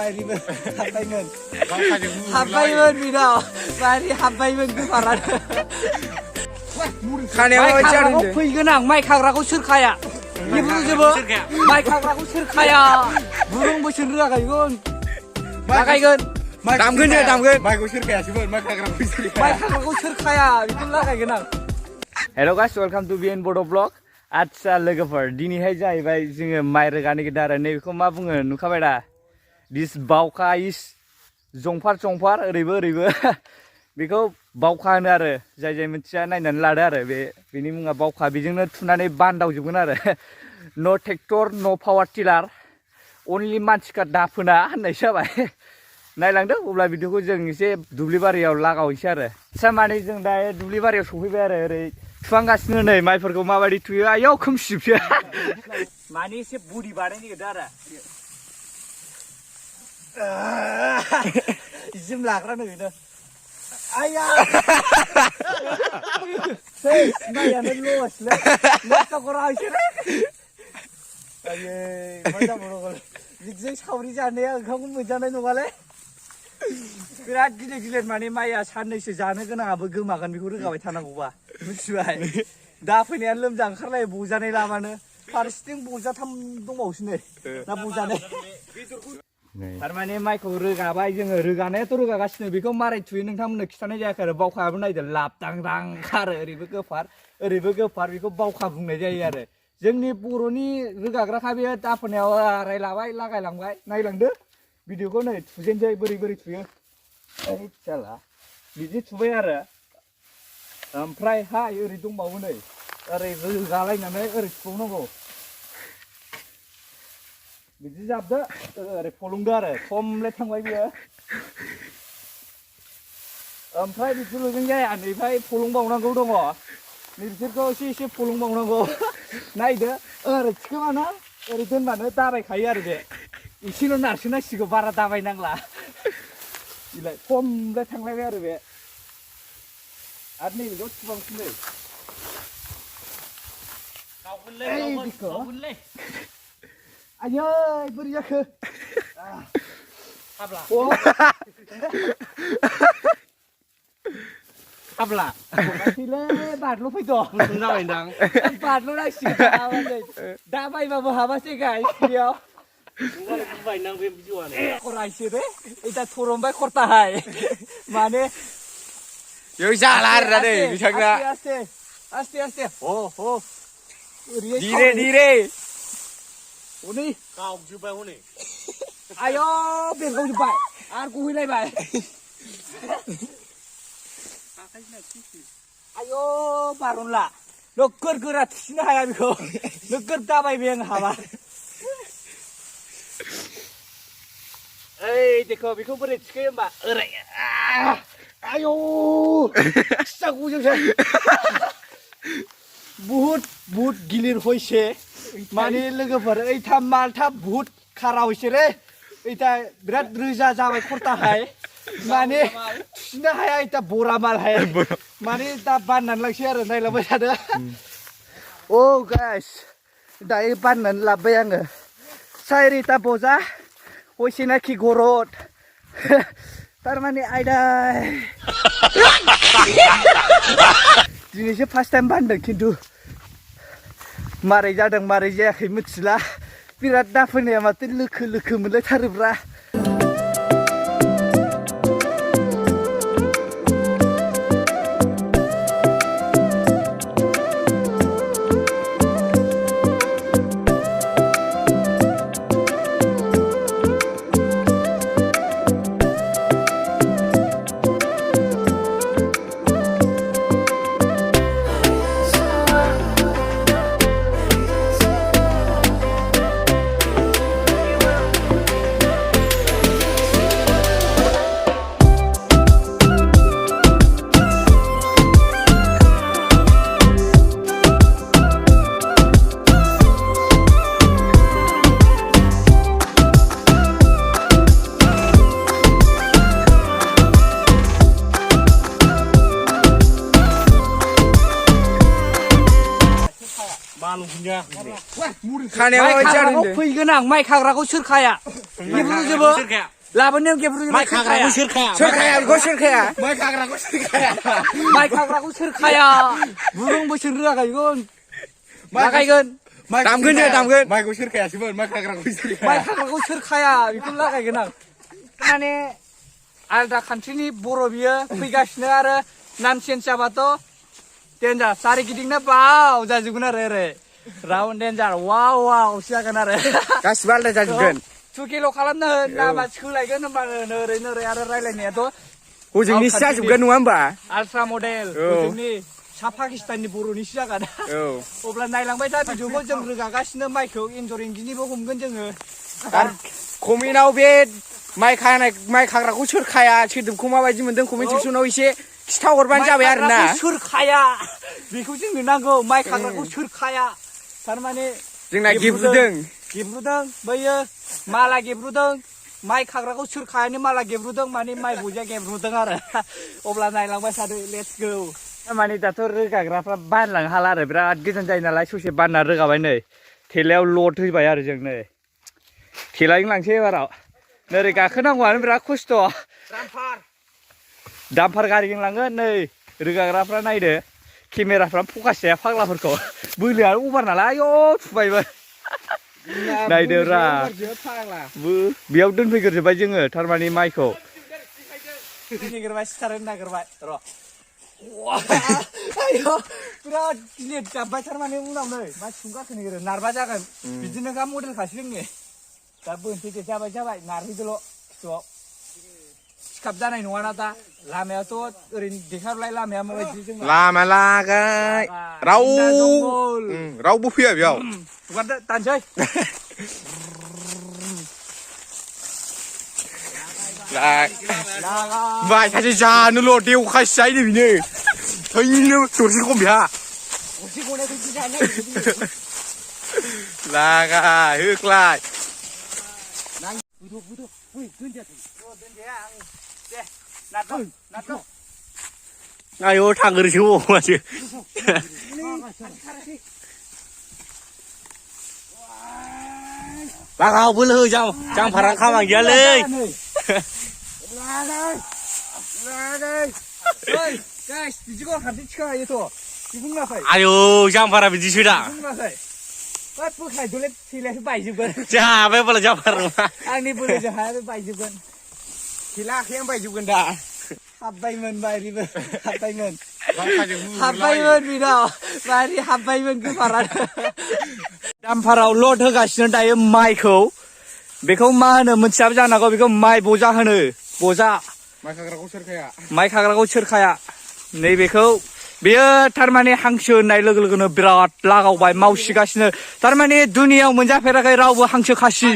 मारिबो हाबबायमोन बिनाव मारि हाबबायमोन गोफारानो खानायाव जादों फैगोन आं माइ खाग्राखौ सोर खाया बेबोजोबो माइ खाग्राखौ सोर खाया बुरुं बोसोन रोगागोन लागायगोन दामगोन माइखौ सोर खायासोमोन माइ खाग्राखौ सोर खाया बेखौ लागायगोन आं हेल' गाइस वेलकाम टु बिएन बड' ब्लग आदसा लोगोफोर दिनैहाय जाहैबाय जोङो माइ रोगानो गिदिर आरो नैबेखौ मा बुङो नुखाबाय दा दिस बावखा इस जंफार ओरैबो बेखौ बावखा होनो आरो जाय मिथिया नायनानै लादो आरो बेनि मुङा बावखा बेजोंनो थुनानै बानदावजोबगोन आरो न' ट्रेक्टर न' पावार टिलार अनलि मानसिखा दाफोना होननाय जाबाय नायलांदो अब्ला भिडिअखौ जों एसे दुब्लि बारियाव लागावनोसै आरो आदसा माने जों दा दुब्लि बारियाव सफैबाय आरो ओरै थुहांगासिनो नै माइफोरखौ माबायदि थुयो आयाव खोमसिजोबसो माने एसे बुरि बानायनो नागिरदों आरो जिम लाग्रा नोङो आया माइयानो लसलै लसखौरा इसोरो आयै मोजां मोनगोन बिदिजों सावरि जानाया ओंखामखौ मोनजानाय नङालै बिराद गिलिर माने माइया साननैसो जानो गोनाङाबो गोमागोन बेखौ रोगाबाय थानांगौबा मिथिबाय दा फैनायानो लोमजा ओंखारलायो बजानाय लामानो फारसेथिं बजाथाम दंबावोसो नै ना बजानाय थारमाने माइखौ रोगाबाय जोङो रोगानायाथ' रोगागासिनो बेखौ मारै थुयो नोंथांमोननो खिथानाय जायाखै आरो बावखायाबो नायदो लाबदांदां खारो ओरैबो गोफार बेखौ बावखा बुंनाय जायो आरो जोंनि बर'नि रोगाग्राखा बे दाफोनायाव रायलाबाय लागायलांबाय नायलांदो भिडिअखौ नै थुजेनसै बोरै थुयो ओइ जाला बिदि थुबाय आरो ओमफ्राय हाय ओरै दंबावो नै ओरै रोगालायनानै ओरै थुबावनांगौ बिदि जाबदो ओरै फलंदो आरो खमले थांबाय बियो ओमफ्राय बिदिल'जों जाया नैफ्राय फलंबावनांगौ दङ नैबिसोरखौ एसे फलंबावनांगौ नायदो ओरै थिखोबानो ओरै दोनबानो दाबायखायो आरो बे एसेल' नारसोनांसिगौ बारा दाबायनांला बिलाय खमले थांलायबाय आरो बे आरो नैबेखौ थुबावसै गावगोनलै आयै बोरै जाखो हाब्ला गासैलै बारल' फैद' जाबायदां बारल' नांसिगोन दा बायबाबो हाबासै गाय बेयाव खरायसो रे इटा थरमबाय खरताहाय माने बेयाव जाला आरोना नै बिथांना आस्ते हो धीरे हनै गावजोब्बाय हनै आय' बेरगावजोब्बाय आरो गहैलायबाय आय' बारनला नोगोर गोरा थुसिनो हाया बेखौ नोगोर दाबायबाय आं हाबा ओइ देखो बेखौ बोरै थिखोयो होमबा ओरै आयौ फिसा गजोबसै बुहुत गिलिर हयसे माने लोगोफोर ओइथा मालथा बुहुत खारा हयसे रे ओइथा बिराद रोजा जाबाय खरताहाय माने थुसिनो हाया ओइथा बरा मालहाय माने दा बाननानै लांसै आरो नायलांबाय थादो अ गाइस दायो बाननानै लाबोबाय आङो साइरिता बजा हयसेनाखि गरद थारमाने आयदाय दिनैसो फार्स्ट टाइम बानदों खिन्थु मारै जादों मारै जायाखै मिथिला बिराद दाफोनाया माथो लोखो मोनलायथारोब्रा खानायाव फैगोन आं माइ खाग्राखौ सोर खाया बेबोजोबो लाबोनायाव गेब्रुजोबो माइ खाग्राखौ सोरखाया बेखौ सोरखाया माइ खाग्राखौ सोरखाया माइ खाग्राखौ सोरखाया बुरुं बोसोन रोगाखै बेखौ लागायगोन दामगोन दे दामगोन माइखौ सोरखायासोमोन माइ खाग्राखौ सोरखाया बेखौ लागायगोन आं माने आलदा कान्ट्रिनि बर' बियो फैगासिनो आरो नाम चेन्ज जाबाथ' देन्जार सारिगिदिंनो बाव जाजोबगोन आरो ओरै राउन्ड देन्जार वाव वावसो जागोन आरो गासिबो आलदा जाजोबगोन 2Kल' खालामनो होन नामा सोलायगोन होनबानो ओरै आरो रायलायनायाथ' हजोंनिसो जाजोबगोन नङा होमबा आल्ट्रा मडेल हजोंनि सा पाकिस्ताननि बर'निसो जागोन अब्ला नायलांबाय था भिडिअखौ जों रोगागासिनो माइखौ इन्जर इंगिनिबो हमगोन जोङो आरो कमेन्टआव बे माइ खाग्राखौ सोरखाया सोदोबखौ माबायदि मोनदों कमेन्ट सेक्सनाव एसे खिथाहरबानो जाबाय आरोना सोरखाया बेखौ जोंनो नांगौ माइ खाग्राखौ सोरखाया थारमाने जोंना गेब्रुदों बैयो माला गेब्रुदों माइ खाग्राखौ सोरखायानो माला गेब्रुदों माने माइ बजाया गेब्रुदों आरो अब्ला नायलांबाय थादो लेट्स गो माने दाथ' रोगाग्राफ्रा बानलांनो हाला आरो बिराद गोजान जायो नालाय ससे बानना रोगाबाय नै थेलायाव लड होबाय आरो जों नै थेलाजों लांसै एबाराव नोरै गाखोनांगौआनो बिराद खस्थ' दामफार गारिजों लांगोन नै रोगाग्राफ्रा नायदो केमेराफ्रा फकास जाया फाग्लाफोरखौ बोलोआनो अभार नालाय आयौ थुबायबो नायदोब्रा बेयाव दोनफैग्रोजोबबाय जोङो थारमाने माइखौ सिथारनो नागिरबाय र' बिराद गिलिर जाब्बाय थारमाने उनाव नै मानसिखौ गाखोनो नागिरो नारबा जागोन बिदिनो गा मडेलखासो जोंनि दा बोनसै दे जाबाय नारहैदोल' खिथुआव सिखाब जानाय नङाना दा लामायाथ' ओरैनो देखारलाय लामाया माबायदि जोंना लामा लागाय रावबो फैया बेयाव हगारदो दानसै बाय सासे जानोल' देवखासि जायो बेनो थैनो दरसे खम बेहा लागाय होख्लाय आयौ थांग्रोसो मासो लागाव बोलो हो जांफारा खामानि गैयालै आयौ जांफारा बिदिसो दा बोखायदोलै थैलायासो बायजोबगोन जोंहा बे बोलो जांफारा नङा आंनि बोलोजों हायाबो बायजोबगोन थैला आखायानो बायजोबगोन दा हाब्बायमोन बायरिबो हाब्बायमोन बिनाव बायरि हाब्बायमोन गोफारानो दामफाराव लड होगासिनो दायो माइखौ बेखौ मा होनो मोनथियाबो जानांगौ बेखौ माइ बजा होनो बजा माइ खाग्राखौ सोरखाया नैबेखौ बेयो थारमाने हांसो होननाय लोगो लोगोनो बिराद लागावबाय मावसिगासिनो थारमाने दुनियाव मोनजाफेराखै रावबो हांसो खासि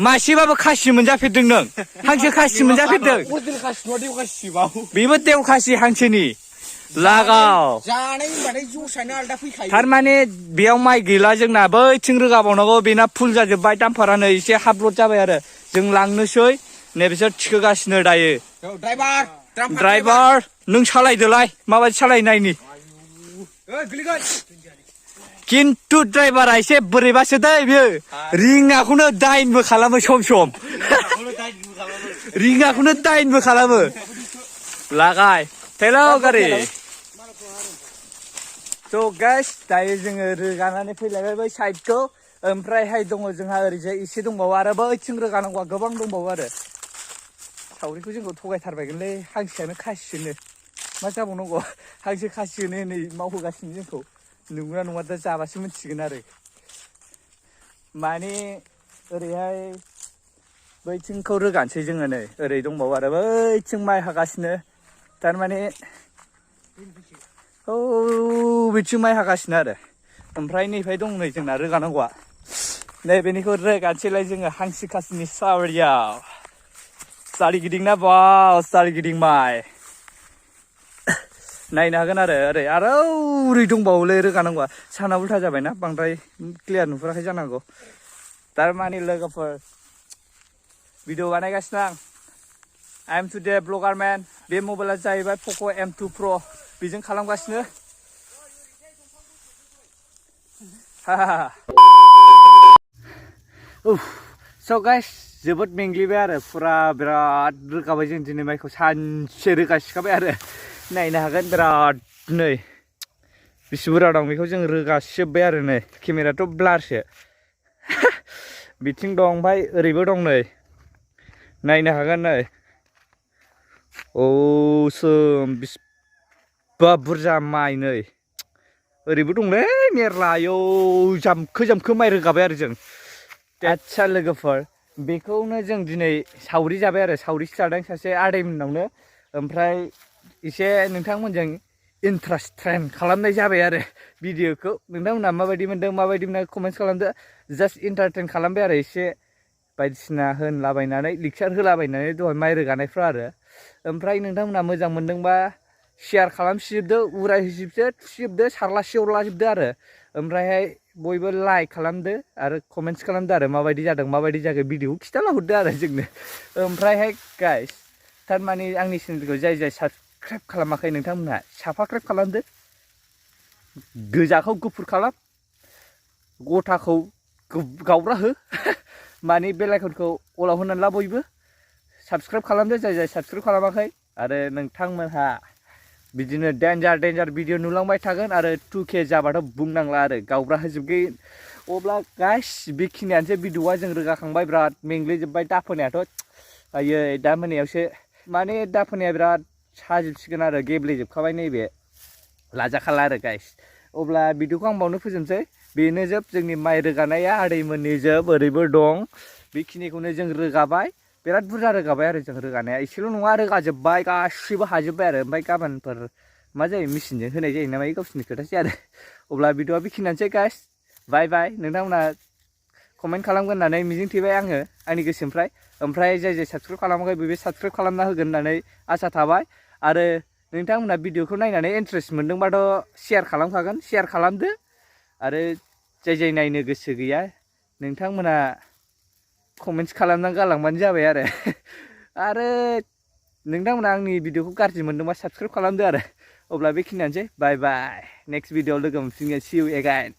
मासेबाबो खासि मोनजाफेरदों नों हांसो खासि मोनजाफेरदों बेबो देवखासि हांसोनि लागाव थारमाने बेयाव माइ गैला जोंना बैथिं रोगाबावनांगौ बेना फुल जाजोब्बाय दामफारानो एसे हाबलद जाबाय आरो जों लांनोसै नै बिसोर थिखोगासिनो दायो ड्राइभार नों सालायदोलाय माबायदि सालाय नायनि खिन्थु ड्राइभारा एसे बोरैबासो दै बियो रिङाखौनो दाइनबो खालामो सम रिङाखौनो दाइनबो खालामो लागाय थेलाव गारि थ' गाइस दायो जोङो रोगानानै फैलायबाय बै साइडखौ ओमफ्रायहाय दङ जोंहा ओरैजाय एसे दंबावो आरो बैथिं रोगानांगौआ गोबां दंबावो आरो सावरिखौ जोंखौ थगायथारबायगोनलै हांसोआनो खासिनो मा जाबावनांगौ हांसो खासिनो नै मावहोगासिनो जोंखौ नंगौना नङा दा जाबासो मिथिसिगोन आरो माने ओरैहाय बैथिंखौ रोगानोसै जोङो नै ओरै दंबावो आरो बैथिं माइ हागासिनो थारमाने औ बिथिं माइ हागासिनो आरो ओमफ्राय नैफ्राय दं नै जोंना रोगानांगौआ नै बेनिखौ रोगानोसैलाय जोङो हांसो खासिनि सावरियाव सारिगिदिंना बाव सारिगिदिं माइ नायनो हागोन आरो ओरै दंबावोलै रोगानांगौआ साना उल्था जाबायना बांद्राय क्लियार नुफेराखै जानांगौ थारमाने लोगोफोर भिडिअ बानायगासिनो आइ एम टुडे ब्लगार मेन बे मबाइला जाहैबाय पक' M2 Pro बेजों खालामगासिनो स' गाइस जोबोद मेंग्लिबाय आरो फुरा बिराद रोगाबाय जों दिनै माइखौ सानसे रोगासिखाबाय आरो नायनो हागोन बिराद नै बेसे बुरजा दं बेखौ जों रोगासिजोब्बाय आरो नै केमेराथ' ब्लारसो बिथिं दं ओमफ्राय ओरैबो दं नै नायनो हागोन नै औसोम बिसिबा बुरजा माइ नै ओरैबो दंलै मेरला आयौ जामखो माइ रोगाबाय आरो जों आदसा लोगोफोर बेखौनो जों दिनै सावरि जाबाय आरो सावरिसो जादों सासे आदैमोननावनो ओमफ्राय एसे नोंथांमोनजों इन्टारेस्टेड खालामनाय जाबाय आरो भिडिअखौ नोंथांमोनहा माबायदि मोनदों माबायदि मोना कमेन्ट्स खालामदो जास्ट इन्टारटेन खालामबाय आरो एसे बायदिसिना होनलाबायनानै लेक्सार होलाबायनानै दहाय माइ रोगानायफ्राव आरो ओमफ्राय नोंथांमोनहा मोजां मोनदोंबा शेयार खालामसिजोबदो उरायहोजोबदो थुसिजोबदो सारलासि हरलाजोबदो आरो ओमफ्रायहाय बयबो लाइक खालामदो आरो कमेन्ट्स खालामदो आरो माबायदि जादों माबायदि जायाखै भिडिअखौ खिथाना हरदो आरो जोंनो ओमफ्रायहाय गाइस थारमाने आंनि चेनेलखौ जाय साबसक्राइब खालामाखै नोंथांमोनहा साबसक्राइब खालामदो गोजाखौ गुफुर खालाम गथाखौ गावब्रा हो माने बेल आइकनखौ अलाव होनानै ला बयबो साबसक्राइब खालामदो जाय साबसक्राइब खालामाखै आरो नोंथांमोनहा बिदिनो डेन्जार भिडिअ नुलांबाय थागोन आरो 2K जाबाथ' बुंनांला आरो गावब्रा होजोबगोन अब्ला गाइस बेखिनियानोसै भिडिअआ जों रोगाखांबाय बिराद मेंग्लिजोब्बाय दाफोनायाथ' आयै दा मोनायावसो माने दाफोनाया बिराद साजोबसिगोन आरो गेब्लेजोबखाबाय नैबे लाजाखाला आरो गाइस अब्ला भिडिअखौ आं बावनो फोजोबसै बेनो जोब जोंनि माइ रोगानाया आदैमोननि जोब ओरैबो दं बेखिनिखौनो जों रोगाबाय बिराद बुरजा रोगाबाय आरो जों रोगानाया एसेल' नङा रोगाजोब्बाय गासिबो हाजोब्बाय आरो ओमफ्राय गाबोनफोर मा जायो मेचिनजों होनाय जायो ना मायो गावसिनि खोथासै आरो अब्ला भिडिअआ बेखिनियानोसै गाइस बाय नोंथांमोना कमेन्ट खालामगोन होननानै मिजिंथिबाय आङो आंनि गोसोनिफ्राय ओमफ्राय जाय साबसक्राइब खालामाखै बे साबसक्राइब खालामना होगोन होननानै आसा थाबाय आरो नोंथांमोना भिडिअखौ नायनानै इन्टारेस्ट मोनदोंबाथ' शेयार खालामखागोन शेयार खालामदो आरो जाय नायनो गोसो गैया नोंथांमोना कमेन्ट्स खालामनानै गालांबानो जाबाय आरो नोंथांमोना आंनि भिडिअखौ गाज्रि मोनदोंबा साबसक्राइब खालामदो आरो अब्ला बेखिनियानोसै बाय नेक्स्ट भिडिअआव लोगो मोनफिनगोन see you again